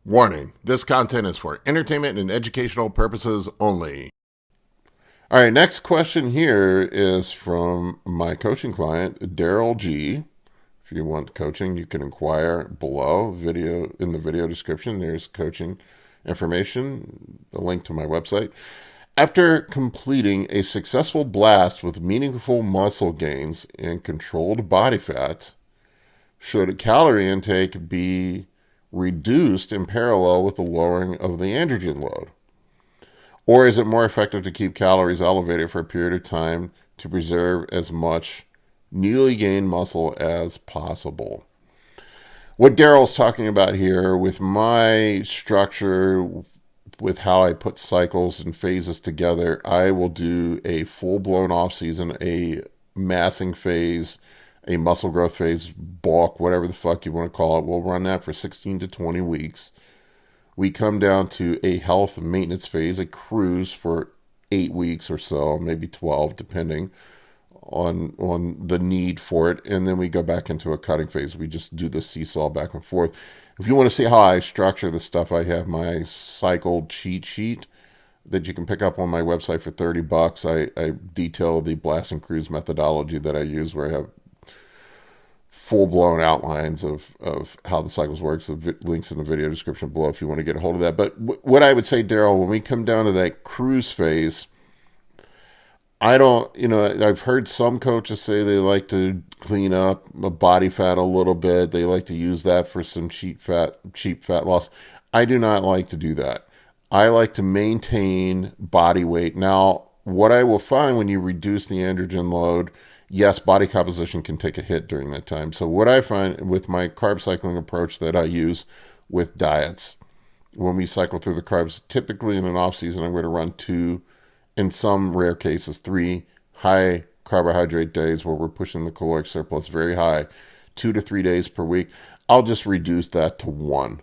Warning, this content is for entertainment and educational purposes only. All right, next question here is from my coaching client, Daryl G. If you want coaching, you can inquire below video in the video description. There's coaching information, the link to my website. After completing a successful blast with meaningful muscle gains and controlled body fat, should calorie intake be reduced in parallel with the lowering of the androgen load? Or is it more effective to keep calories elevated for a period of time to preserve as much newly gained muscle as possible? What Daryl's talking about here with my structure, with how I put cycles and phases together, I will do a full-blown off-season, a massing phase, a muscle growth phase, bulk, whatever the fuck you want to call it. We'll run that for 16 to 20 weeks. We come down to a health maintenance phase, a cruise for 8 weeks or so, maybe 12, depending on the need for it. And then we go back into a cutting phase. We just do the seesaw back and forth. If you want to see how I structure the stuff, I have my cycle cheat sheet that you can pick up on my website for $30. I detail the blast and cruise methodology that I use, where I have full-blown outlines of how the cycles works. The links in the video description below if you want to get a hold of that. But what I would say, Daryl, when we come down to that cruise phase, I don't, I've heard some coaches say they like to clean up body fat a little bit. They like to use that for some cheap fat loss. I do not like to do that. I like to maintain body weight. Now, what I will find when you reduce the androgen load, yes, body composition can take a hit during that time. So what I find with my carb cycling approach that I use with diets, when we cycle through the carbs, typically in an off season, I'm going to run 2, in some rare cases, 3 high carbohydrate days where we're pushing the caloric surplus very high, 2 to 3 days per week. I'll just reduce that to 1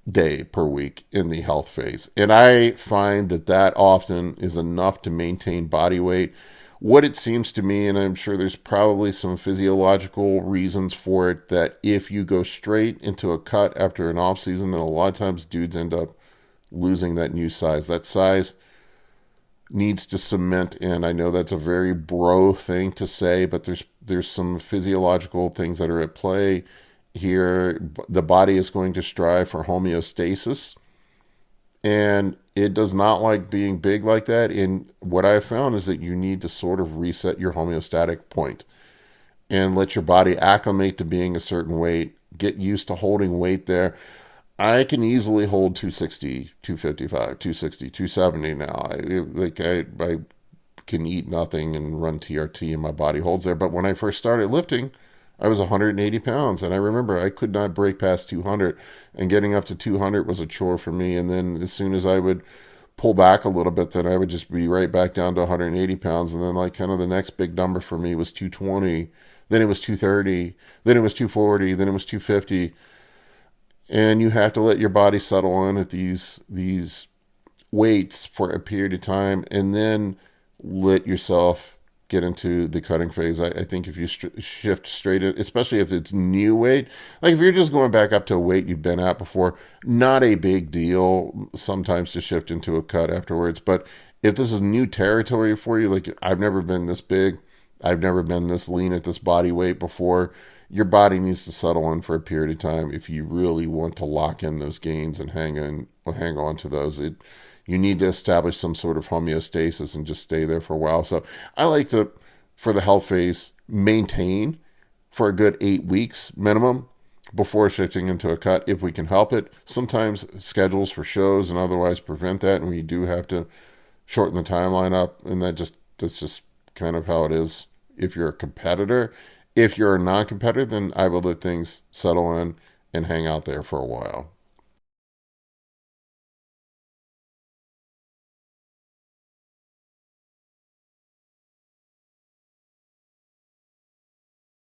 day per week in the health phase. And I find that often is enough to maintain body weight. What it seems to me, and I'm sure there's probably some physiological reasons for it, that if you go straight into a cut after an off season, then a lot of times dudes end up losing that new size. That size needs to cement in. I know that's a very bro thing to say, but there's some physiological things that are at play here. The body is going to strive for homeostasis, and it does not like being big like that. And what I found is that you need to sort of reset your homeostatic point and let your body acclimate to being a certain weight, get used to holding weight there. I can easily hold 260, 255, 260, 270 now. I can eat nothing and run TRT and my body holds there. But when I first started lifting, I was 180 pounds, and I remember I could not break past 200, and getting up to 200 was a chore for me. And then as soon as I would pull back a little bit, then I would just be right back down to 180 pounds. And then like kind of the next big number for me was 220, then it was 230, then it was 240, then it was 250. And you have to let your body settle on at these weights for a period of time, and then let yourself get into the cutting phase. I think if you shift straight in, especially if it's new weight, like if you're just going back up to a weight you've been at before, not a big deal sometimes to shift into a cut afterwards. But if this is new territory for you, like I've never been this big, I've never been this lean at this body weight before, your body needs to settle in for a period of time if you really want to lock in those gains and hang on to those. You need to establish some sort of homeostasis and just stay there for a while. So I like to, for the health phase, maintain for a good 8 weeks minimum before shifting into a cut if we can help it. Sometimes schedules for shows and otherwise prevent that, and we do have to shorten the timeline up, and that's just kind of how it is if you're a competitor. If you're a non-competitor, then I will let things settle in and hang out there for a while.